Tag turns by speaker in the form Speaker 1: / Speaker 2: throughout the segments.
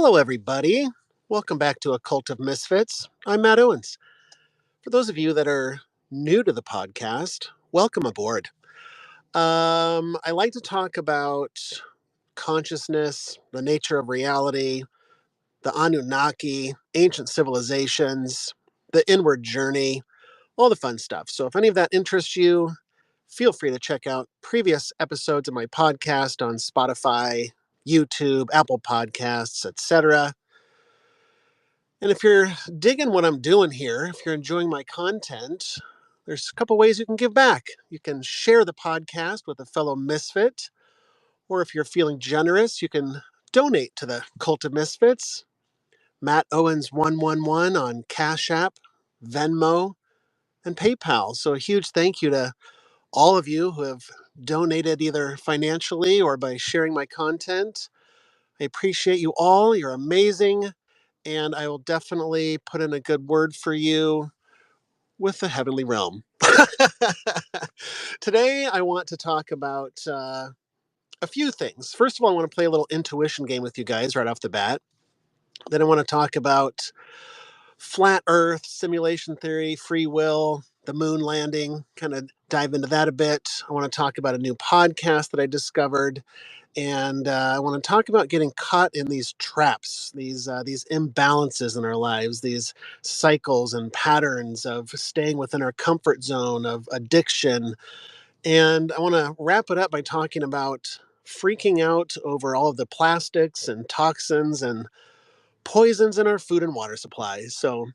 Speaker 1: Hello, everybody. Welcome back to A Cult of Misfits. I'm Matt Owens. For those of you that are new to the podcast, welcome aboard. I like to talk about consciousness, the nature of reality, the Anunnaki, ancient civilizations, the inward journey, all the fun stuff. So if any of that interests you, feel free to check out previous episodes of my podcast on Spotify, YouTube, Apple Podcasts, etc. And if you're digging what I'm doing here, if you're enjoying my content, there's a couple ways you can give back. You can share the podcast with a fellow misfit, or if you're feeling generous, you can donate to the Cult of Misfits. Matt Owens 111 on Cash App, Venmo, and PayPal. So a huge thank you to all of you who have donated either financially or by sharing my content. I appreciate you all. You're amazing. And I will definitely put in a good word for you with the heavenly realm. Today, I want to talk about a few things. First of all, I want to play a little intuition game with you guys right off the bat. Then I want to talk about flat Earth, simulation theory, free will, the moon landing, kind of dive into that a bit. I want to talk about a new podcast that I discovered. And I want to talk about getting caught in these traps, these imbalances in our lives, these cycles and patterns of staying within our comfort zone, of addiction. And I want to wrap it up by talking about freaking out over all of the plastics and toxins and poisons in our food and water supplies. So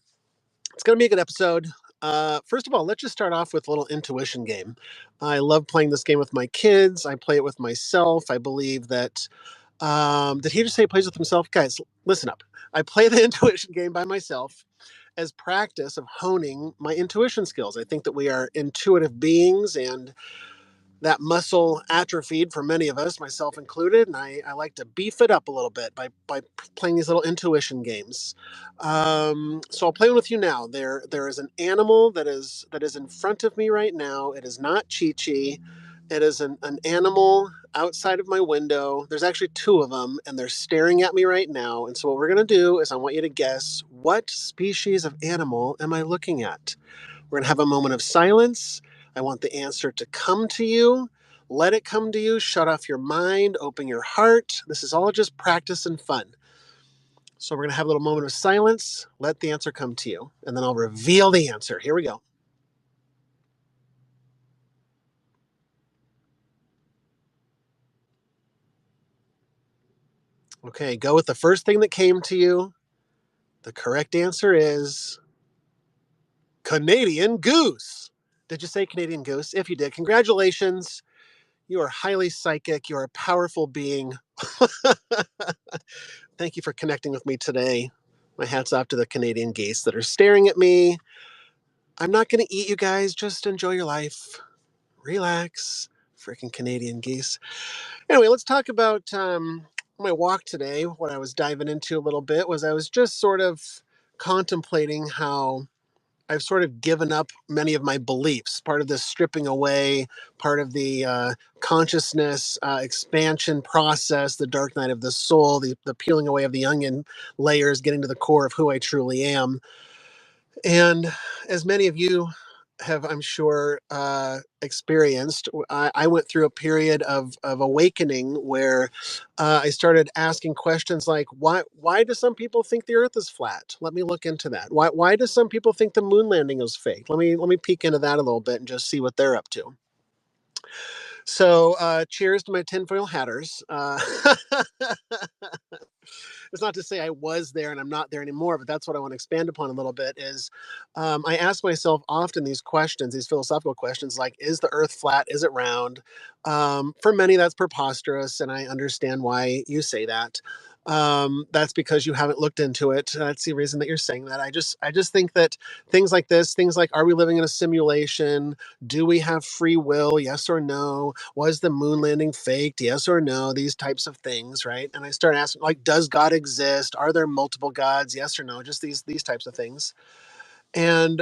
Speaker 1: it's going to be a good episode. First of all, let's just start off with a little intuition game. I love playing this game with my kids. I play it with myself. I believe that. Did he just say he plays with himself? Guys, listen up. I play the intuition game by myself as practice of honing my intuition skills. I think that we are intuitive beings, and that muscle atrophied for many of us, myself included, and I like to beef it up a little bit by playing these little intuition games. So I'll play with you now. There is an animal that is in front of me right now. It is not Chi-Chi. It is an animal outside of my window. There's actually two of them, and they're staring at me right now. And so what we're going to do is I want you to guess, what species of animal am I looking at? We're going to have a moment of silence. I want the answer to come to you. Let it come to you. Shut off your mind. Open your heart. This is all just practice and fun. So we're going to have a little moment of silence. Let the answer come to you. And then I'll reveal the answer. Here we go. Okay, go with the first thing that came to you. The correct answer is Canadian goose. Did you say Canadian goose? If you did, congratulations. You are highly psychic. You are a powerful being. Thank you for connecting with me today. My hat's off to the Canadian geese that are staring at me. I'm not going to eat you guys. Just enjoy your life. Relax. Freaking Canadian geese. Anyway, let's talk about my walk today. What I was diving into a little bit was I was just sort of contemplating how I've sort of given up many of my beliefs, part of this stripping away, part of the consciousness expansion process, the dark night of the soul, the peeling away of the onion layers, getting to the core of who I truly am. And as many of you have, I'm sure, experienced, I went through a period of awakening where I started asking questions like, why do some people think the earth is flat? Let me look into that. Why do some people think the moon landing was fake? Let me peek into that a little bit and just see what they're up to. So cheers to my tinfoil hatters. It's not to say I was there and I'm not there anymore, but that's what I want to expand upon a little bit is I ask myself often these questions, these philosophical questions like, is the earth flat? Is it round? For many, that's preposterous, and I understand why you say that. That's because you haven't looked into it. That's the reason that you're saying that. I just think that things like this, things like, are we living in a simulation? Do we have free will? Yes or no? Was the moon landing faked? Yes or no? These types of things, right? And I start asking, like, does God exist? Are there multiple gods? Yes or no? Just these types of things. And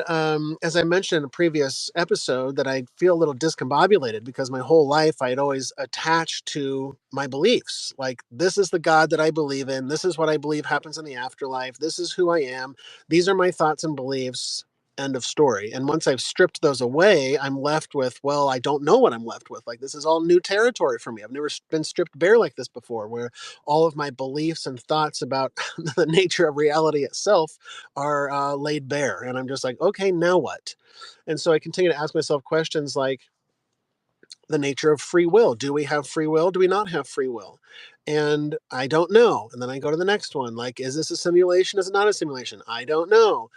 Speaker 1: as I mentioned in a previous episode, that I feel a little discombobulated because my whole life I had always attached to my beliefs. Like, this is the God that I believe in. This is what I believe happens in the afterlife. This is who I am. These are my thoughts and beliefs. End of story. And once I've stripped those away, I'm left with, well, I don't know what I'm left with. Like, this is all new territory for me. I've never been stripped bare like this before, where all of my beliefs and thoughts about the nature of reality itself are laid bare. And I'm just like, okay, now what? And so I continue to ask myself questions like the nature of free will. Do we have free will? Do we not have free will? And I don't know. And then I go to the next one. Like, is this a simulation? Is it not a simulation? I don't know.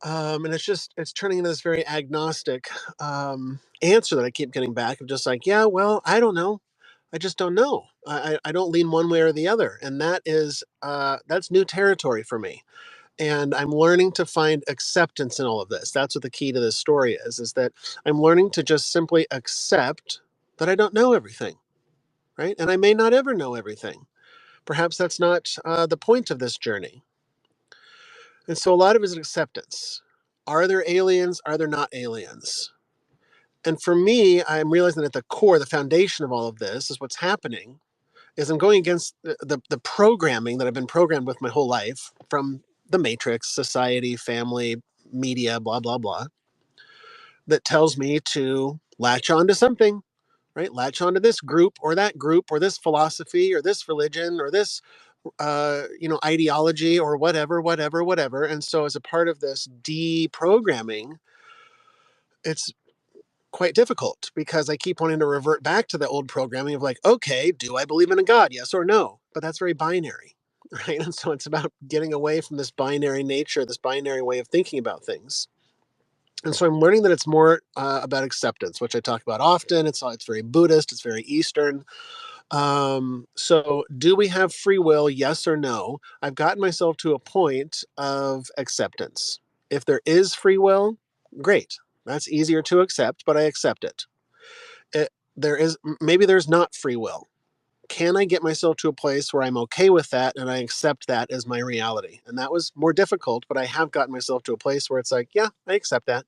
Speaker 1: And it's turning into this very agnostic answer that I keep getting back of just like, yeah, well, I don't know. I just don't know. I don't lean one way or the other. And that's new territory for me. And I'm learning to find acceptance in all of this. That's what the key to this story is that I'm learning to just simply accept that I don't know everything, right? And I may not ever know everything. Perhaps that's not the point of this journey. And so a lot of it is acceptance. Are there aliens? Are there not aliens? And for me, I'm realizing that at the core, the foundation of all of this is what's happening is I'm going against the programming that I've been programmed with my whole life from the matrix, society, family, media, blah, blah, blah, that tells me to latch on to something, right? Latch on to this group or this philosophy or this religion or this, ideology or whatever, whatever, whatever. And so as a part of this deprogramming, it's quite difficult because I keep wanting to revert back to the old programming of like, okay, do I believe in a God? Yes or no? But that's very binary, right? And so it's about getting away from this binary nature, this binary way of thinking about things. And so I'm learning that it's more about acceptance, which I talk about often. It's very Buddhist, it's very Eastern. So do we have free will? Yes or no? I've gotten myself to a point of acceptance. If there is free will, great. That's easier to accept, but I accept it. There is maybe there's not free will. Can I get myself to a place where I'm okay with that and I accept that as my reality? And that was more difficult, but I have gotten myself to a place where it's like, yeah, I accept that.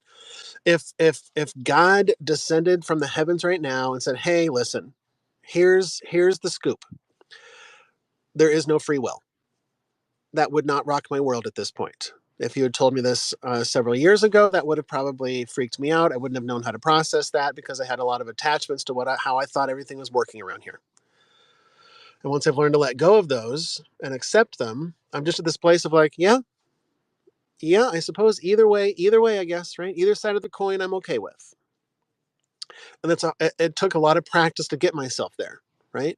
Speaker 1: If God descended from the heavens right now and said, "Hey, listen, here's the scoop. There is no free will." That would not rock my world at this point. If you had told me this several years ago, that would have probably freaked me out. I wouldn't have known how to process that because I had a lot of attachments to how I thought everything was working around here. And once I've learned to let go of those and accept them, I'm just at this place of like, yeah, yeah, I suppose either way, I guess, right? Either side of the coin, I'm okay with. And it took a lot of practice to get myself there, right?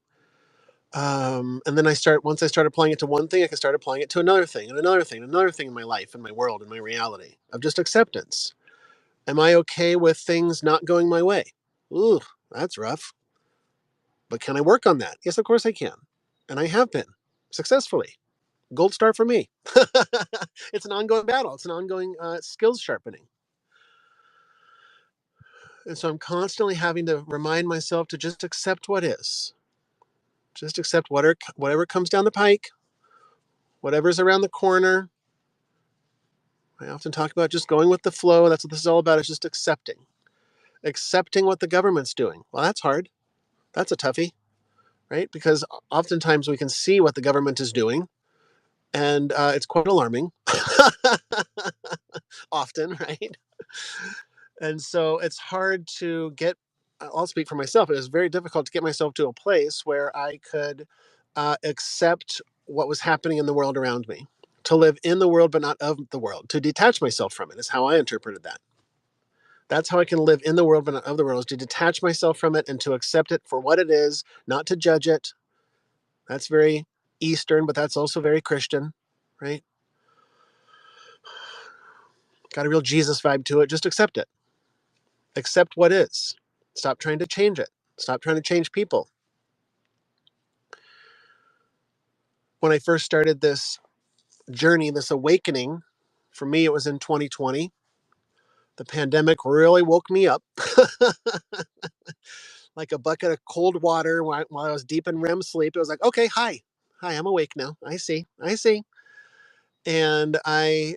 Speaker 1: And then once I started applying it to one thing, I could start applying it to another thing and another thing and another thing in my life, in my world, in my reality of just acceptance. Am I okay with things not going my way? Ooh, that's rough. But can I work on that? Yes, of course I can. And I have been successfully. Gold star for me. It's an ongoing battle. It's an ongoing skills sharpening. And so I'm constantly having to remind myself to just accept what is. Just accept whatever comes down the pike, whatever's around the corner. I often talk about just going with the flow. That's what this is all about, is just accepting. Accepting what the government's doing. Well, that's hard. That's a toughie, right? Because oftentimes we can see what the government is doing, and it's quite alarming. Often, right? And so it's hard to get, I'll speak for myself. It was very difficult to get myself to a place where I could accept what was happening in the world around me. To live in the world, but not of the world. To detach myself from it is how I interpreted that. That's how I can live in the world, but not of the world, is to detach myself from it and to accept it for what it is, not to judge it. That's very Eastern, but that's also very Christian, right? Got a real Jesus vibe to it. Just accept it. Accept what is. Stop trying to change it. Stop trying to change people. When I first started this journey, this awakening, for me, it was in 2020. The pandemic really woke me up like a bucket of cold water while I was deep in REM sleep. It was like, okay, hi, I'm awake now. I see. And I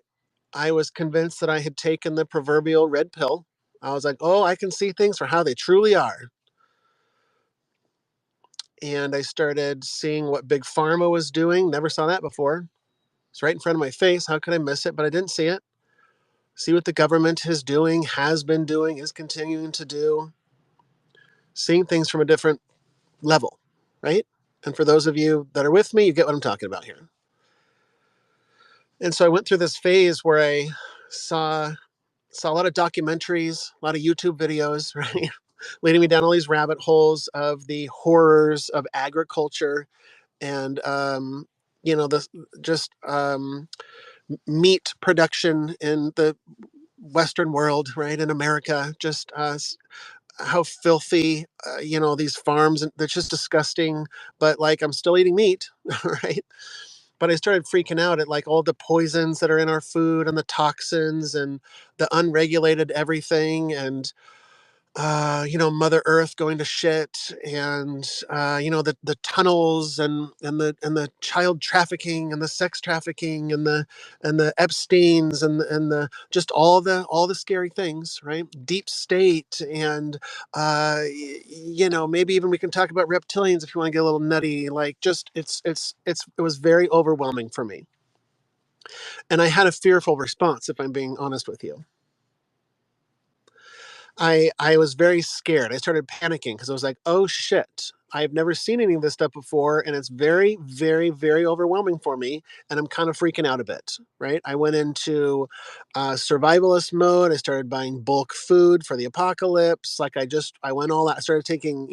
Speaker 1: I was convinced that I had taken the proverbial red pill. I was like, oh, I can see things for how they truly are. And I started seeing what Big Pharma was doing. Never saw that before. It's right in front of my face. How could I miss it? But I didn't see it. See what the government is doing, has been doing, is continuing to do. Seeing things from a different level, right? And for those of you that are with me, you get what I'm talking about here. And so I went through this phase where I saw a lot of documentaries, a lot of YouTube videos, right? Leading me down all these rabbit holes of the horrors of agriculture and the just meat production in the Western world, right? In America, just how filthy, these farms, and that's just disgusting. But like, I'm still eating meat, right? But I started freaking out at like all the poisons that are in our food and the toxins and the unregulated everything. And Mother Earth going to shit, and the tunnels and the child trafficking and the sex trafficking and the Epstein's and the just all the scary things, right? Deep state, and maybe even we can talk about reptilians if you want to get a little nutty. Like, just it was very overwhelming for me, and I had a fearful response, if I'm being honest with you. I was very scared. I started panicking because I was like, "Oh shit. I've never seen any of this stuff before, and it's very, very, very overwhelming for me, and I'm kind of freaking out a bit." Right? I went into survivalist mode. I started buying bulk food for the apocalypse. Like, I went all out. I started taking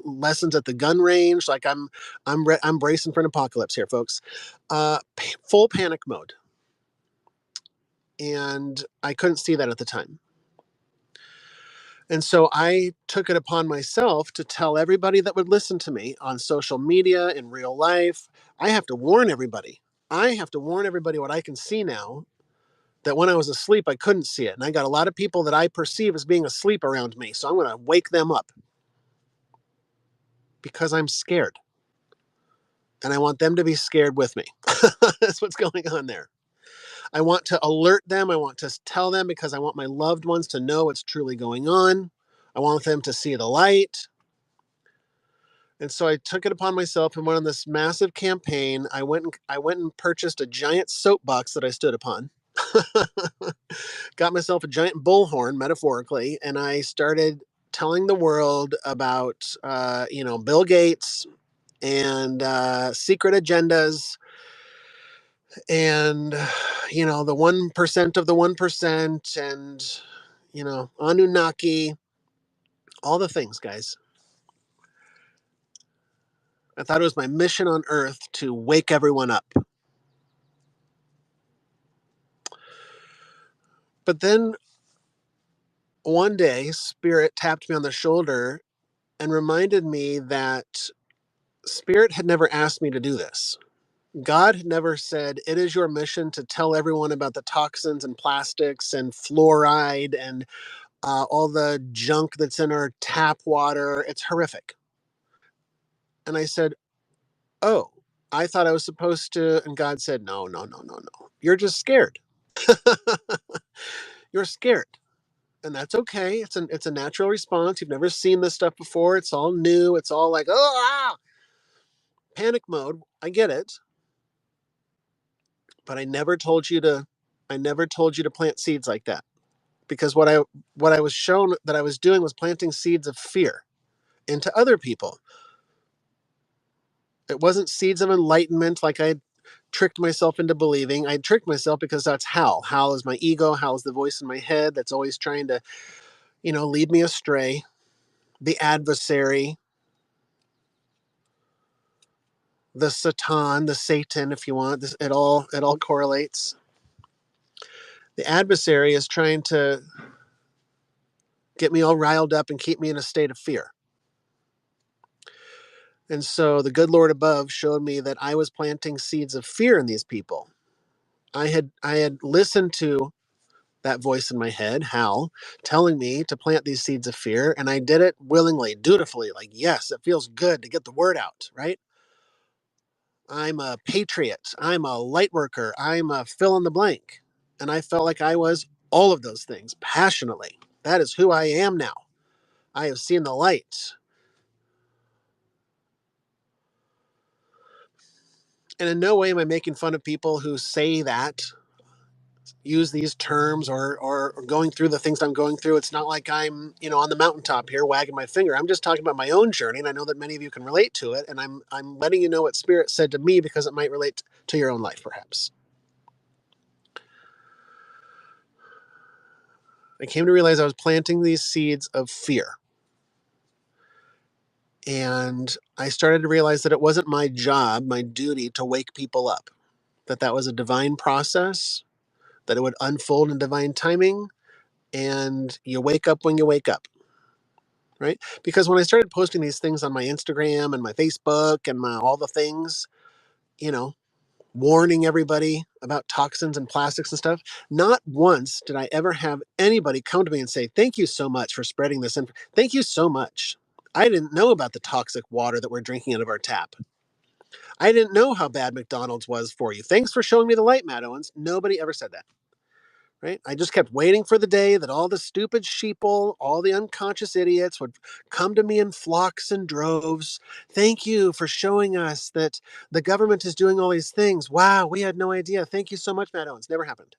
Speaker 1: lessons at the gun range. Like, I'm bracing for an apocalypse here, folks. Full panic mode, and I couldn't see that at the time. And so I took it upon myself to tell everybody that would listen to me on social media, in real life. I have to warn everybody. I have to warn everybody what I can see now, that when I was asleep, I couldn't see it. And I got a lot of people that I perceive as being asleep around me. So I'm going to wake them up because I'm scared. And I want them to be scared with me. That's what's going on there. I want to alert them. I want to tell them because I want my loved ones to know what's truly going on. I want them to see the light. And so I took it upon myself and went on this massive campaign. I went and purchased a giant soapbox that I stood upon. Got myself a giant bullhorn, metaphorically, and I started telling the world about Bill Gates and secret agendas, and the 1% of the 1%, and Anunnaki, all the things, guys. I thought it was my mission on Earth to wake everyone up. But then one day, Spirit tapped me on the shoulder and reminded me that Spirit had never asked me to do this. God had never said, it is your mission to tell everyone about the toxins and plastics and fluoride and all the junk that's in our tap water. It's horrific. And I said, oh, I thought I was supposed to. And God said, no, no, no, no, no. You're just scared. You're scared. And that's okay. It's a natural response. You've never seen this stuff before. It's all new. It's all like, panic mode. I get it. But I never told you to plant seeds like that. Because what I was shown that I was doing was planting seeds of fear into other people. It wasn't seeds of enlightenment like I tricked myself into believing. I tricked myself because that's Hal. Hal is my ego. Hal is the voice in my head that's always trying to, lead me astray. The adversary, the Satan, the Satan, if you want. It all correlates. The adversary is trying to get me all riled up and keep me in a state of fear. And so the good Lord above showed me that I was planting seeds of fear in these people. I had listened to that voice in my head, Hal, telling me to plant these seeds of fear, and I did it willingly, dutifully. Like, yes, it feels good to get the word out, right? I'm a patriot. I'm a light worker. I'm a fill in the blank. And I felt like I was all of those things passionately. That is who I am now. I have seen the light. And in no way am I making fun of people who say that, use these terms, or going through the things I'm going through. It's not like I'm, on the mountaintop here wagging my finger. I'm just talking about my own journey, and I know that many of you can relate to it. And I'm letting you know what Spirit said to me because it might relate to your own life, perhaps. I came to realize I was planting these seeds of fear. And I started to realize that it wasn't my job, my duty to wake people up, that was a divine process, that it would unfold in divine timing, and you wake up when you wake up, right? Because when I started posting these things on my Instagram and my Facebook and all the things, you know, warning everybody about toxins and plastics and stuff, not once did I ever have anybody come to me and say, "Thank you so much for spreading this. Thank you so much. I didn't know about the toxic water that we're drinking out of our tap. I didn't know how bad McDonald's was for you. Thanks for showing me the light, Matt Owens." Nobody ever said that, right? I just kept waiting for the day that all the stupid sheeple, all the unconscious idiots would come to me in flocks and droves. "Thank you for showing us that the government is doing all these things. Wow, we had no idea. Thank you so much, Matt Owens." Never happened.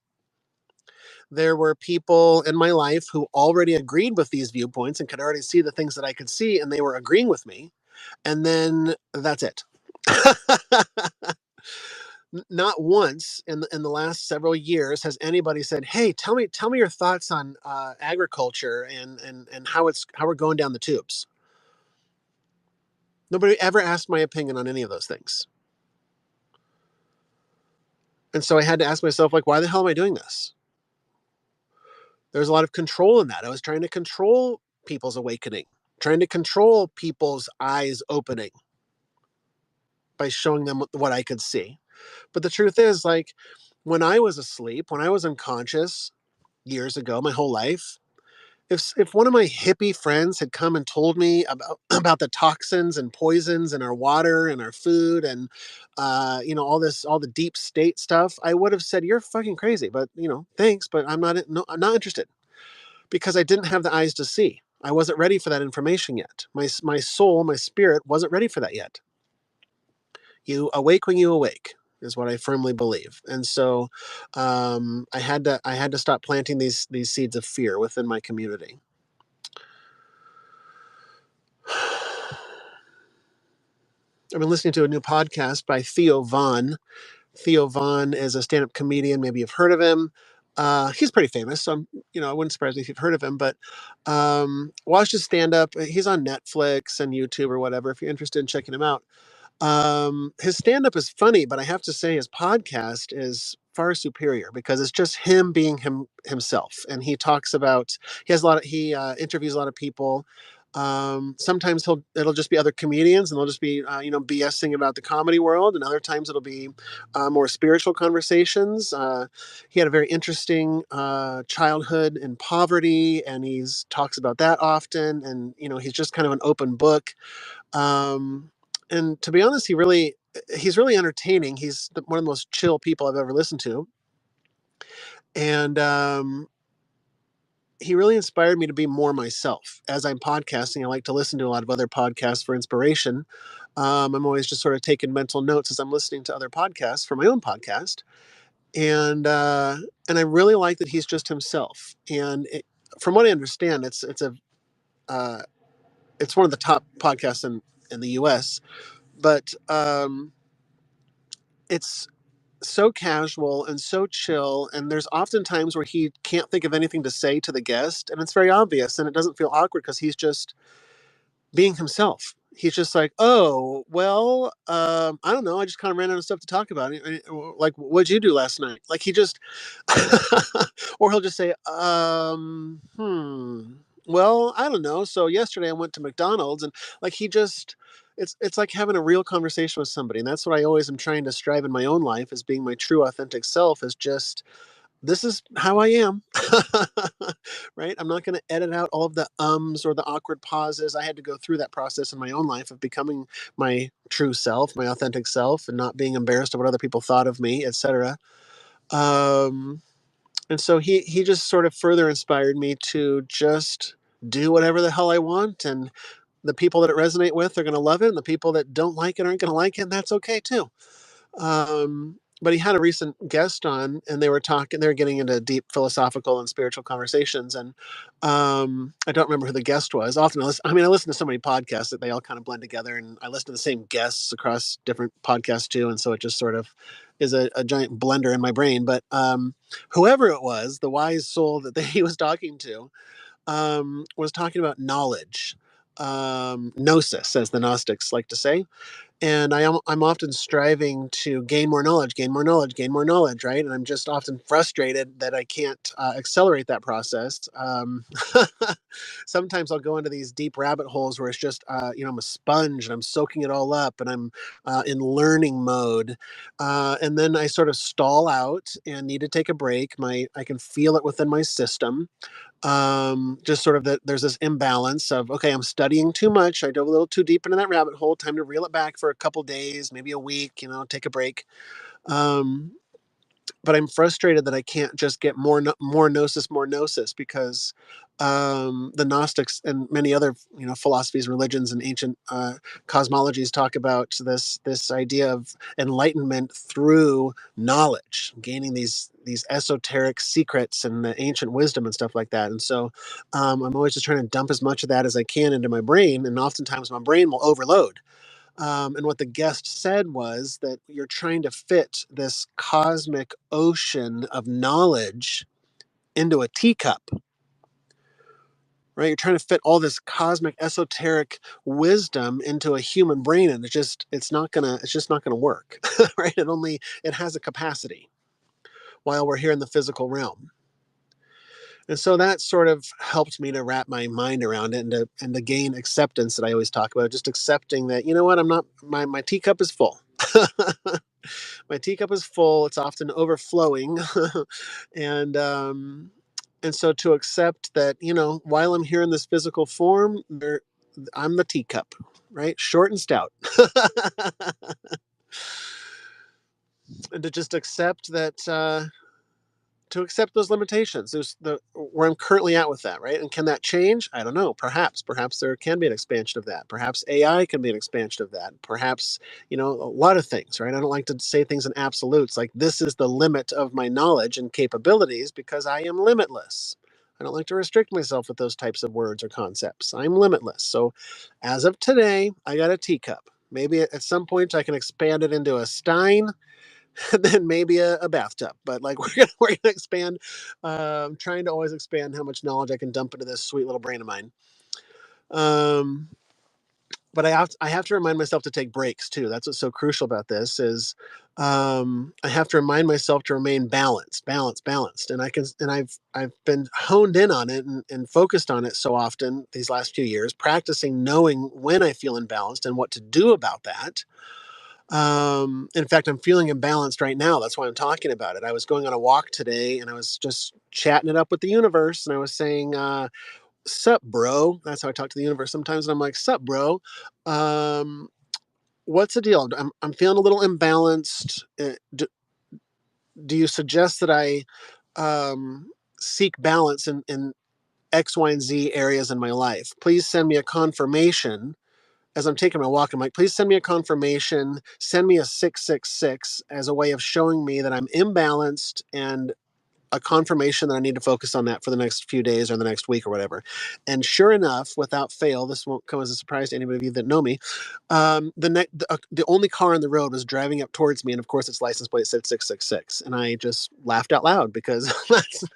Speaker 1: There were people in my life who already agreed with these viewpoints and could already see the things that I could see, and they were agreeing with me. And then that's it. Not once in the last several years has anybody said, "Hey, tell me your thoughts on agriculture and how we're going down the tubes." Nobody ever asked my opinion on any of those things. And so I had to ask myself, like, why the hell am I doing this? There's a lot of control in that. I was trying to control people's awakening, trying to control people's eyes opening by showing them what I could see. But the truth is, like, when I was asleep, when I was unconscious years ago, my whole life, if one of my hippie friends had come and told me about about the toxins and poisons in our water and our food and all the deep state stuff, I would have said, "You're fucking crazy." But thanks, but I'm not interested, because I didn't have the eyes to see. I wasn't ready for that information yet. My soul, my spirit wasn't ready for that yet. You awake when you awake is what I firmly believe. And so I had to stop planting these seeds of fear within my community. I've been listening to a new podcast by Theo Vaughn. Theo Vaughn is a stand-up comedian. Maybe you've heard of him. He's pretty famous, so I wouldn't surprise me if you've heard of him. But watch his stand-up. He's on Netflix and YouTube or whatever. If you're interested in checking him out, his stand-up is funny, but I have to say his podcast is far superior because it's just him being himself, and he interviews a lot of people. Sometimes it'll just be other comedians, and they'll just be BSing about the comedy world, and other times it'll be more spiritual conversations. He had a very interesting childhood in poverty, and he's talks about that often, and he's just kind of an open book. And to be honest, he's really entertaining. He's one of the most chill people I've ever listened to, and he really inspired me to be more myself. As I'm podcasting, I like to listen to a lot of other podcasts for inspiration. I'm always just sort of taking mental notes as I'm listening to other podcasts for my own podcast, and I really like that he's just himself. And from what I understand, uh, it's one of the top podcasts in the U.S. But it's so casual and so chill, and there's often times where he can't think of anything to say to the guest, and it's very obvious, and it doesn't feel awkward because he's just being himself. He's just like, "Oh, well, I don't know. I just kind of ran out of stuff to talk about. Like, what'd you do last night?" Like he just, or he'll just say, well, I don't know. So yesterday I went to McDonald's, and like he just, it's like having a real conversation with somebody, and that's what I always am trying to strive in my own life, as being my true authentic self. Is just, this is how I am. Right? I'm not going to edit out all of the ums or the awkward pauses. I had to go through that process in my own life of becoming my true self, my authentic self, and not being embarrassed of what other people thought of me, etc. Um, And so he just sort of further inspired me to just do whatever the hell I want, and the people that it resonate with are going to love it, and the people that don't like it aren't going to like it, and that's okay too. But he had a recent guest on, and they were getting into deep philosophical and spiritual conversations. And I don't remember who the guest was. Often, I listen to so many podcasts that they all kind of blend together, and I listen to the same guests across different podcasts too. And so it just sort of is a giant blender in my brain. But whoever it was, the wise soul that he was talking to, was talking about knowledge, gnosis, as the Gnostics like to say. And I'm often striving to gain more knowledge, gain more knowledge, gain more knowledge, right? And I'm just often frustrated that I can't accelerate that process. Sometimes I'll go into these deep rabbit holes where it's just, I'm a sponge and I'm soaking it all up, and I'm in learning mode. And then I sort of stall out and need to take a break. I can feel it within my system, just sort of that there's this imbalance of, okay, I'm studying too much, I dove a little too deep into that rabbit hole, time to reel it back for a couple days, maybe a week, take a break. um, but I'm frustrated that I can't just get more gnosis, because the Gnostics and many other philosophies, religions, and ancient cosmologies talk about this idea of enlightenment through knowledge, gaining these esoteric secrets and the ancient wisdom and stuff like that. And so I'm always just trying to dump as much of that as I can into my brain, and oftentimes my brain will overload. And what the guest said was that you're trying to fit this cosmic ocean of knowledge into a teacup, right? You're trying to fit all this cosmic esoteric wisdom into a human brain, and it's just not gonna work, right? It has a capacity while we're here in the physical realm. And so that sort of helped me to wrap my mind around it, and to gain acceptance that I always talk about, just accepting that, you know what, I'm not my teacup is full. My teacup is full. It's often overflowing, and so to accept that, while I'm here in this physical form, I'm the teacup, right? Short and stout, and to just accept that. To accept those limitations. There's the where I'm currently at with that, right? And can that change? I don't know. Perhaps there can be an expansion of that. Perhaps AI can be an expansion of that. Perhaps, a lot of things, right? I don't like to say things in absolutes, like this is the limit of my knowledge and capabilities, because I am limitless. I don't like to restrict myself with those types of words or concepts. I'm limitless. So as of today, I got a teacup. Maybe at some point I can expand it into a stein, then maybe a bathtub. But like we're gonna expand. I'm trying to always expand how much knowledge I can dump into this sweet little brain of mine. Um, but I have to remind myself to take breaks too. That's what's so crucial about this is I have to remind myself to remain balanced. And I've been honed in on it, and focused on it so often these last few years, practicing knowing when I feel imbalanced and what to do about that. In fact, I'm feeling imbalanced right now. That's why I'm talking about it. I was going on a walk today, and I was just chatting it up with the universe, and I was saying, sup, bro. That's how I talk to the universe sometimes. And I'm like, sup, bro. Um, what's the deal? I'm feeling a little imbalanced. Do you suggest that I seek balance in X, Y, and Z areas in my life? Please send me a confirmation. As I'm taking my walk, I'm like, please send me a confirmation, send me a 666 as a way of showing me that I'm imbalanced, and a confirmation that I need to focus on that for the next few days or the next week or whatever. And sure enough, without fail, this won't come as a surprise to anybody of you that know me. The only car on the road was driving up towards me, and of course, its license plate said 666, and I just laughed out loud, because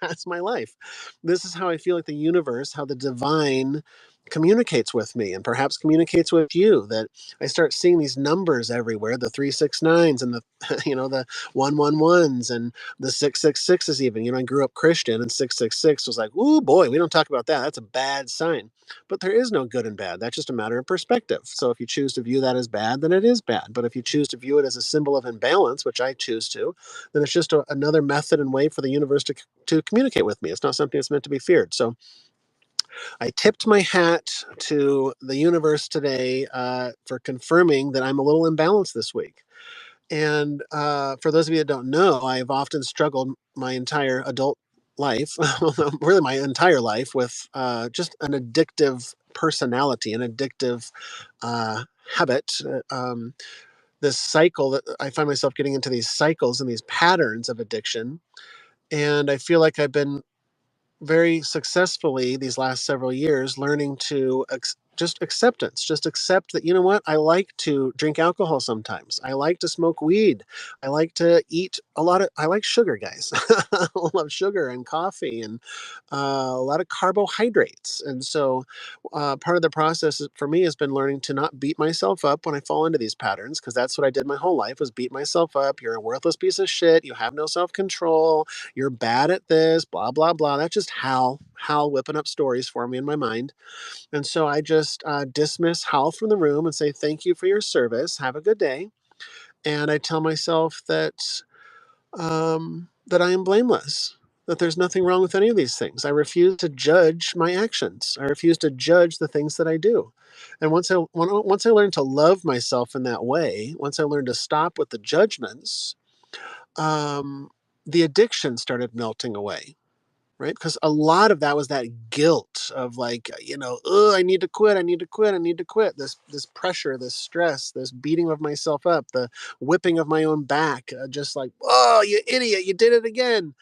Speaker 1: that's my life. This is how I feel like the universe, how the divine communicates with me, and perhaps communicates with you. That I start seeing these numbers everywhere, the 369s, and the the 111s, and the 666s even. I grew up Christian, and 666 was like, ooh boy, we don't talk about that. That's a bad sign. But there is no good and bad. That's just a matter of perspective. So if you choose to view that as bad, then it is bad. But if you choose to view it as a symbol of imbalance, which I choose to, then it's just another method and way for the universe to communicate with me. It's not something that's meant to be feared. So I tipped my hat to the universe today, for confirming that I'm a little imbalanced this week. And for those of you that don't know, I've often struggled my entire adult life, really my entire life, with just an addictive personality, an addictive uh, habit. This cycle that I find myself getting into, these cycles and these patterns of addiction. And I feel like I've been very successfully these last several years learning to just acceptance, just accept that, you know what, I like to drink alcohol sometimes, I like to smoke weed, I like to eat a lot of, I like sugar, guys. I love sugar and coffee and a lot of carbohydrates. And so part of the process for me has been learning to not beat myself up when I fall into these patterns, because that's what I did my whole life, was beat myself up. You're a worthless piece of shit, you have no self-control, you're bad at this, blah, blah, blah. That's just Hal whipping up stories for me in my mind. And so I just dismiss Hal from the room and say, thank you for your service. Have a good day. And I tell myself that I am blameless, that there's nothing wrong with any of these things. I refuse to judge my actions. I refuse to judge the things that I do. And once I learned to love myself in that way, once I learned to stop with the judgments, um, the addiction started melting away, right? Because a lot of that was that guilt of, like, oh, I need to quit, I need to quit, I need to quit. This pressure, this stress, this beating of myself up, the whipping of my own back, just like, oh, you idiot, you did it again.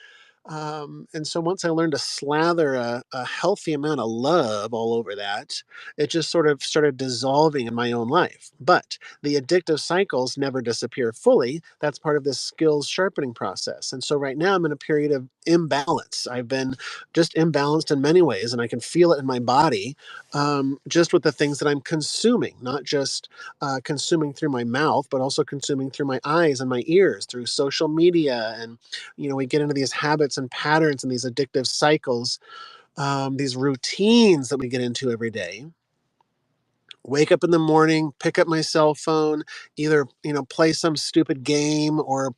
Speaker 1: And so once I learned to slather a healthy amount of love all over that, it just sort of started dissolving in my own life. But the addictive cycles never disappear fully. That's part of this skills sharpening process. And so right now I'm in a period of imbalance. I've been just imbalanced in many ways, and I can feel it in my body, just with the things that I'm consuming, not just consuming through my mouth, but also consuming through my eyes and my ears, through social media. And we get into these habits and patterns and these addictive cycles, these routines that we get into every day. Wake up in the morning, pick up my cell phone, either play some stupid game, or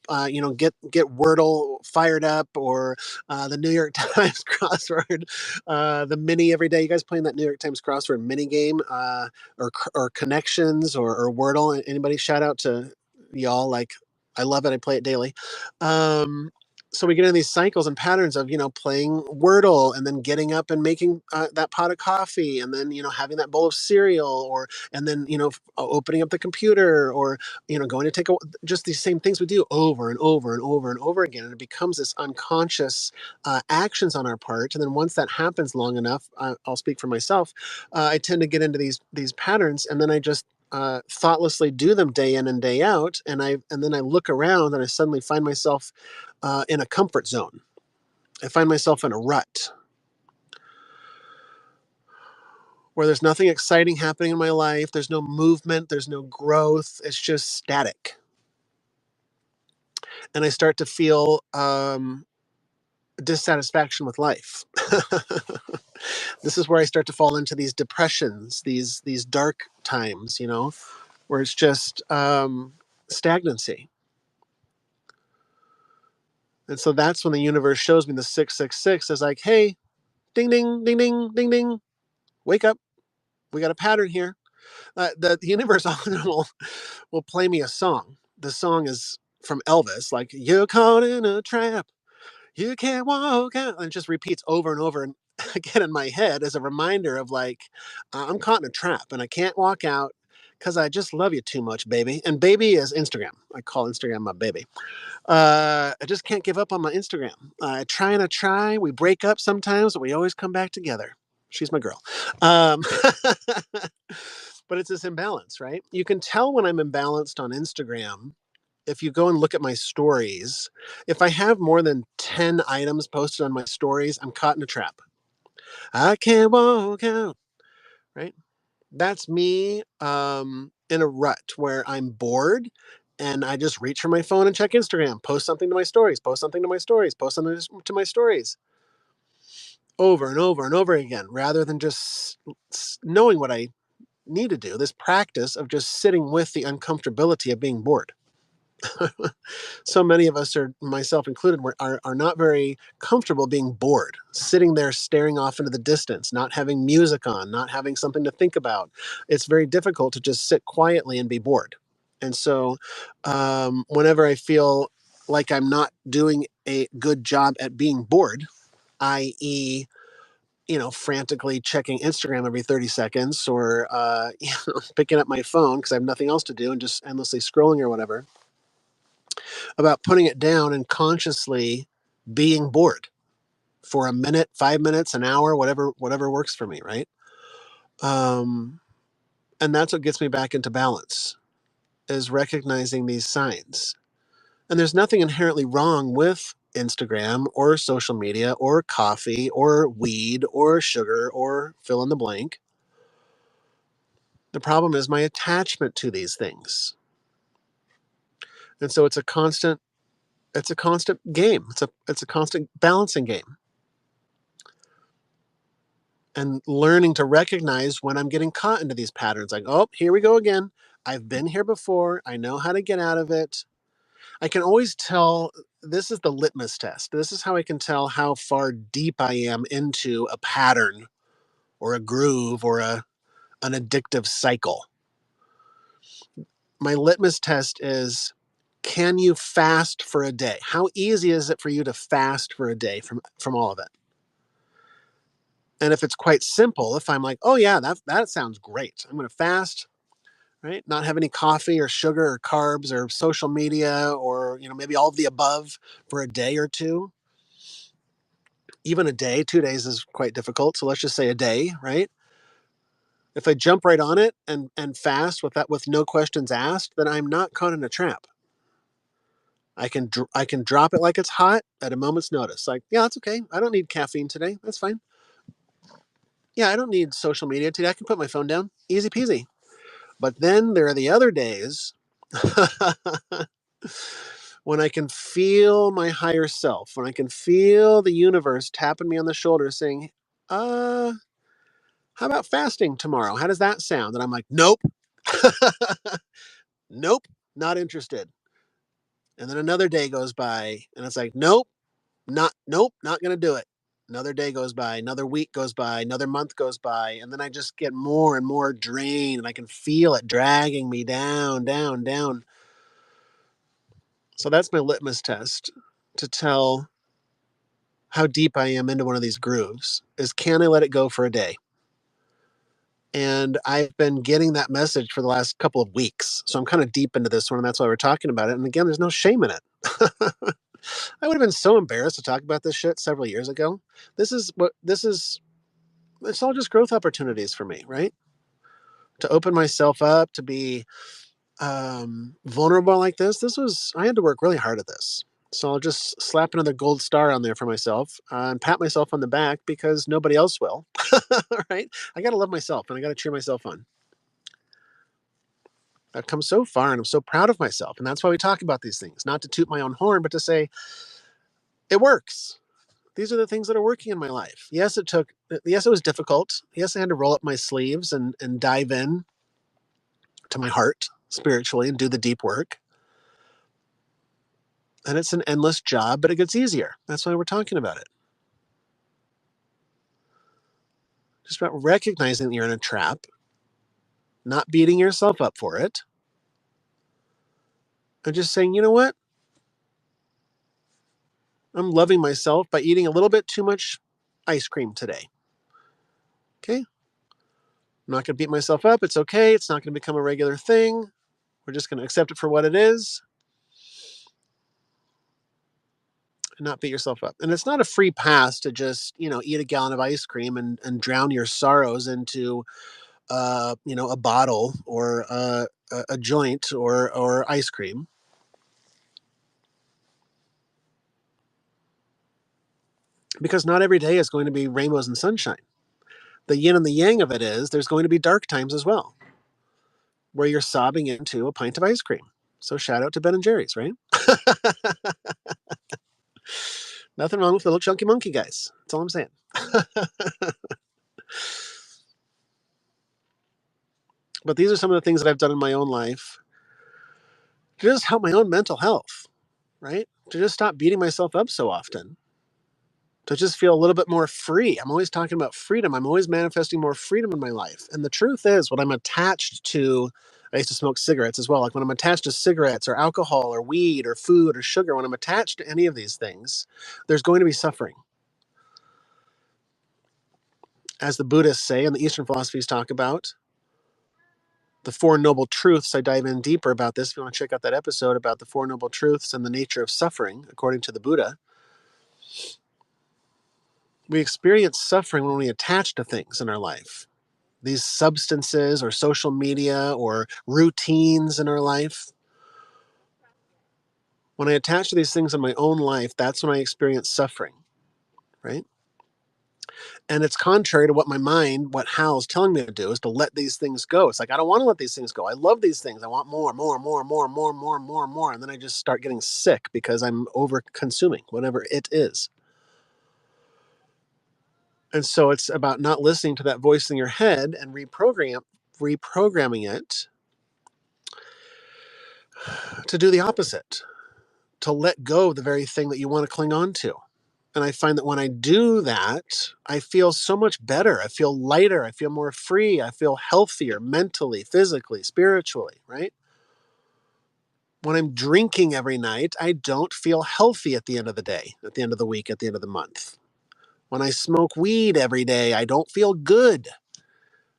Speaker 1: get Wordle fired up, or the New York Times crossword, the mini every day. You guys playing that New York Times crossword mini game, or connections, or Wordle? Anybody? Shout out to y'all! Like, I love it. I play it daily. Um, so we get into these cycles and patterns of playing Wordle, and then getting up and making that pot of coffee, and then having that bowl of cereal, or and then opening up the computer, or going to take just these same things we do over and over and over and over again, and it becomes this unconscious actions on our part. And then once that happens long enough, I'll speak for myself, I tend to get into these patterns, and then I just thoughtlessly do them day in and day out, and then I look around and I suddenly find myself in a comfort zone. I find myself in a rut where there's nothing exciting happening in my life. There's no movement, there's no growth. It's just static. And I start to feel dissatisfaction with life. This is where I start to fall into these depressions, these dark times, where it's just stagnancy. And so that's when the universe shows me the 666 is like, hey, ding, ding, ding, ding, ding, ding, wake up. We got a pattern here. The universe often will play me a song. The song is from Elvis, like, you're caught in a trap, you can't walk out. And it just repeats over and over and again in my head as a reminder of, like, I'm caught in a trap and I can't walk out because I just love you too much, baby. And baby is Instagram. I call Instagram my baby. I just can't give up on my Instagram. I try and I try. We break up sometimes, but we always come back together. She's my girl. Um, but it's this imbalance, right? You can tell when I'm imbalanced on Instagram if you go and look at my stories. If I have more than 10 items posted on my stories, I'm caught in a trap. I can't walk out, right? That's me in a rut where I'm bored and I just reach for my phone and check Instagram, post something to my stories, post something to my stories, post something to my stories, over and over and over again, rather than just knowing what I need to do. This practice of just sitting with the uncomfortability of being bored. So many of us, are myself included, are not very comfortable being bored, sitting there staring off into the distance, not having music on, not having something to think about. It's very difficult to just sit quietly and be bored. And so whenever I feel like I'm not doing a good job at being bored, i.e., frantically checking Instagram every 30 seconds or, picking up my phone because I have nothing else to do and just endlessly scrolling or whatever, about putting it down and consciously being bored for a minute, 5 minutes, an hour, whatever works for me, right? Um, and that's what gets me back into balance, is recognizing these signs. And there's nothing inherently wrong with Instagram or social media or coffee or weed or sugar or fill in the blank. The problem is my attachment to these things. And so it's a constant game. It's a constant balancing game. And learning to recognize when I'm getting caught into these patterns, like, oh, here we go again. I've been here before. I know how to get out of it. I can always tell. This is the litmus test. This is how I can tell how far deep I am into a pattern or a groove or an addictive cycle. My litmus test is, can you fast for a day? How easy is it for you to fast for a day from all of it? And if it's quite simple, if I'm like, oh yeah, that sounds great. I'm going to fast, right? Not have any coffee or sugar or carbs or social media or, maybe all of the above for a day or two. Even a day, 2 days is quite difficult. So let's just say a day, right? If I jump right on it and fast with no questions asked, then I'm not caught in a trap. I can drop it like it's hot at a moment's notice. Like, yeah, that's okay. I don't need caffeine today. That's fine. Yeah, I don't need social media today. I can put my phone down. Easy peasy. But then there are the other days when I can feel my higher self, when I can feel the universe tapping me on the shoulder saying, uh, how about fasting tomorrow? How does that sound? And I'm like, nope. Nope, not interested. And then another day goes by and it's like, nope, not going to do it. Another day goes by, another week goes by, another month goes by, and then I just get more and more drained and I can feel it dragging me down, down, down. So that's my litmus test to tell how deep I am into one of these grooves, is, can I let it go for a day? And I've been getting that message for the last couple of weeks. So I'm kind of deep into this one, and that's why we're talking about it. And again, there's no shame in it. I would have been so embarrassed to talk about this shit several years ago. It's all just growth opportunities for me, right? To open myself up, to be vulnerable like this. I had to work really hard at this. So I'll just slap another gold star on there for myself, and pat myself on the back because nobody else will. Right? I got to love myself and I got to cheer myself on. I've come so far and I'm so proud of myself. And that's why we talk about these things, not to toot my own horn, but to say it works. These are the things that are working in my life. Yes, it was difficult. Yes, I had to roll up my sleeves and dive in to my heart spiritually and do the deep work. And it's an endless job, but it gets easier. That's why we're talking about it. Just about recognizing that you're in a trap, not beating yourself up for it, and just saying, you know what? I'm loving myself by eating a little bit too much ice cream today. Okay? I'm not going to beat myself up. It's okay. It's not going to become a regular thing. We're just going to accept it for what it is and not beat yourself up. And it's not a free pass to just, eat a gallon of ice cream and drown your sorrows into, a bottle or a joint or ice cream. Because not every day is going to be rainbows and sunshine. The yin and the yang of it is there's going to be dark times as well, where you're sobbing into a pint of ice cream. So shout out to Ben and Jerry's, right? Nothing wrong with little chunky monkey guys. That's all I'm saying. But these are some of the things that I've done in my own life to just help my own mental health, right? To just stop beating myself up so often, to just feel a little bit more free. I'm always talking about freedom. I'm always manifesting more freedom in my life. And the truth is, when I'm attached to, I used to smoke cigarettes as well. Like when I'm attached to cigarettes or alcohol or weed or food or sugar, when I'm attached to any of these things, there's going to be suffering. as the Buddhists say and the Eastern philosophies talk about, the Four Noble Truths. I dive in deeper about this if you want to check out that episode about the Four Noble Truths and the nature of suffering, according to the Buddha. We experience suffering when we attach to things in our life. These substances or social media or routines in our life. When I attach to these things in my own life, that's when I experience suffering, right? And it's contrary to what my mind, what Hal's telling me to do, is to let these things go. It's like, I don't want to let these things go. I love these things. I want more, more, more, more, more, more, more, more. And then I just start getting sick because I'm over consuming whatever it is. And so it's about not listening to that voice in your head and reprogramming it to do the opposite, to let go of the very thing that you want to cling on to. And I find that when I do that, I feel so much better. I feel lighter. I feel more free. I feel healthier mentally, physically, spiritually, right? When I'm drinking every night, I don't feel healthy at the end of the day, at the end of the week, at the end of the month. When I smoke weed every day, I don't feel good.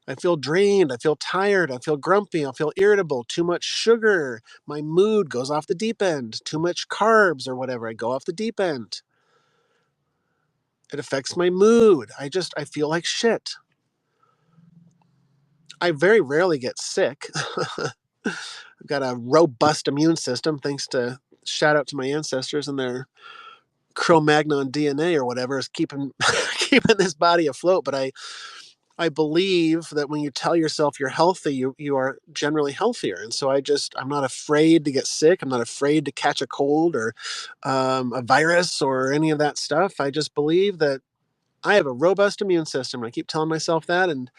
Speaker 1: I feel drained. I feel tired. I feel grumpy. I feel irritable. Too much sugar. My mood goes off the deep end. Too much carbs or whatever. I go off the deep end. It affects my mood. I feel like shit. I very rarely get sick. I've got a robust immune system, thanks to shout out to my ancestors and their Cro-Magnon DNA or whatever is keeping keeping this body afloat. But I believe that when you tell yourself you're healthy, you are generally healthier. And so I'm not afraid to get sick. I'm not afraid to catch a cold or a virus or any of that stuff. I just believe that I have a robust immune system. I keep telling myself that. And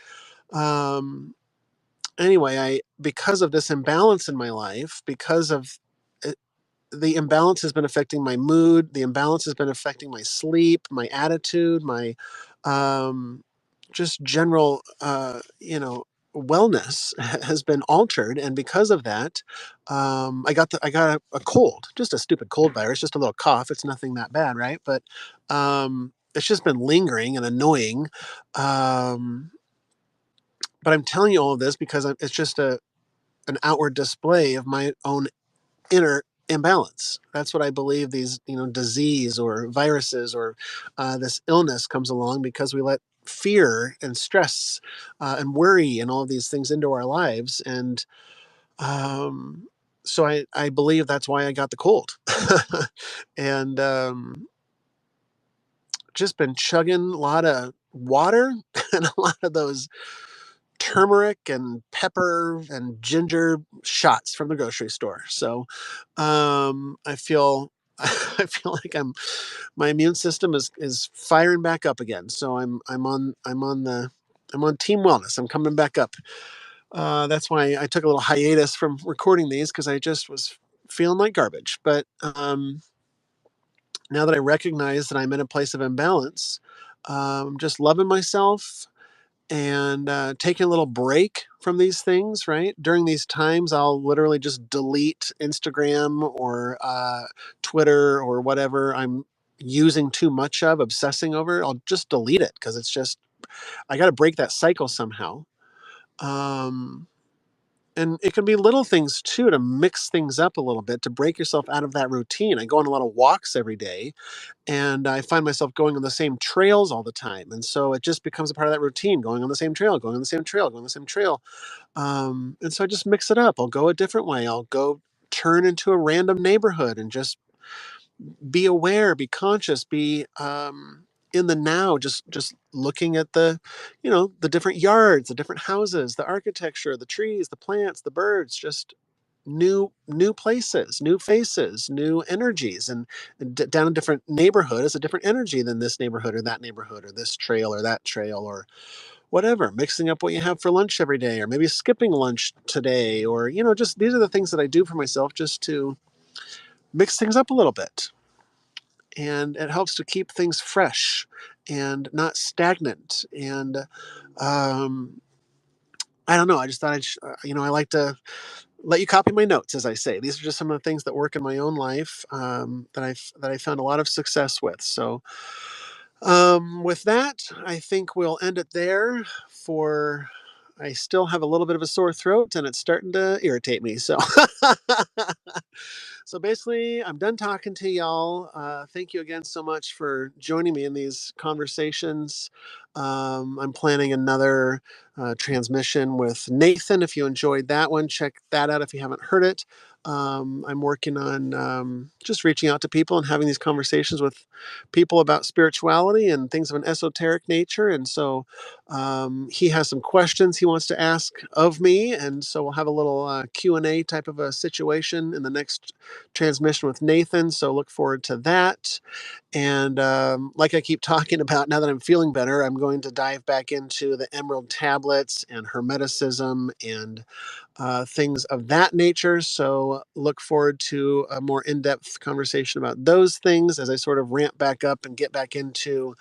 Speaker 1: um, anyway, because of this imbalance in my life, because of it, the imbalance has been affecting my mood. The imbalance has been affecting my sleep, my attitude, my um, just general, wellness has been altered. And because of that, I got a cold, just a stupid cold virus, just a little cough. It's nothing that bad, right? But it's just been lingering and annoying. Um, but I'm telling you all of this because it's just an outward display of my own inner imbalance. That's what I believe these, disease or viruses or this illness comes along because we let fear and stress and worry and all of these things into our lives. And um, so I believe that's why I got the cold. And just been chugging a lot of water and a lot of those turmeric and pepper and ginger shots from the grocery store. So I feel I feel like my immune system is firing back up again. So I'm on team wellness. I'm coming back up. That's why I took a little hiatus from recording these because I just was feeling like garbage. But now that I recognize that I'm in a place of imbalance, just loving myself, and taking a little break from these things, right? During these times, I'll literally just delete Instagram or Twitter or whatever I'm using too much of, obsessing over. I'll just delete it because I got to break that cycle somehow. Um, and it can be little things too to mix things up a little bit to break yourself out of that routine. I go on a lot of walks every day and I find myself going on the same trails all the time. And so it just becomes a part of that routine, going on the same trail, going on the same trail, going on the same trail. And so I just mix it up. I'll go a different way. I'll go turn into a random neighborhood and just be aware, be conscious, be in the now, just looking at the different yards, the different houses, the architecture, the trees, the plants, the birds, just new places, new faces, new energies. And down a different neighborhood is a different energy than this neighborhood or this trail or that trail or whatever. Mixing up what you have for lunch every day, or maybe skipping lunch today, or just these are the things that I do for myself just to mix things up a little bit. And it helps to keep things fresh and not stagnant. And I don't know, I just thought I like to let you copy my notes, as I say. These are just some of the things that work in my own life, that I found a lot of success with. So With that, I think we'll end it there. For I still have a little bit of a sore throat and it's starting to irritate me. So so basically, I'm done talking to y'all. Thank you again so much for joining me in these conversations. I'm planning another transmission with Nathan. If you enjoyed that one, check that out if you haven't heard it. I'm working on just reaching out to people and having these conversations with people about spirituality and things of an esoteric nature. And so he has some questions he wants to ask of me, and so we'll have a little Q&A type of a situation in the next transmission with Nathan. So look forward to that. And like I keep talking about, now that I'm feeling better, I'm going to dive back into the emerald tablets and hermeticism and things of that nature. So look forward to a more in-depth conversation about those things as I sort of ramp back up and get back into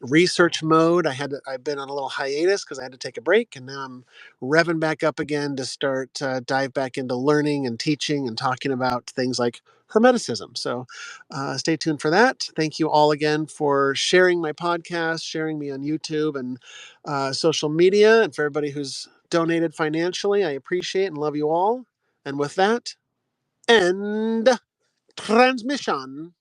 Speaker 1: research mode. I've been on a little hiatus because I had to take a break, and now I'm revving back up again to start dive back into learning and teaching and talking about things like hermeticism. So stay tuned for that. Thank you all again for sharing my podcast, sharing me on YouTube and social media, and for everybody who's donated financially. I appreciate and love you all. And with that, end transmission.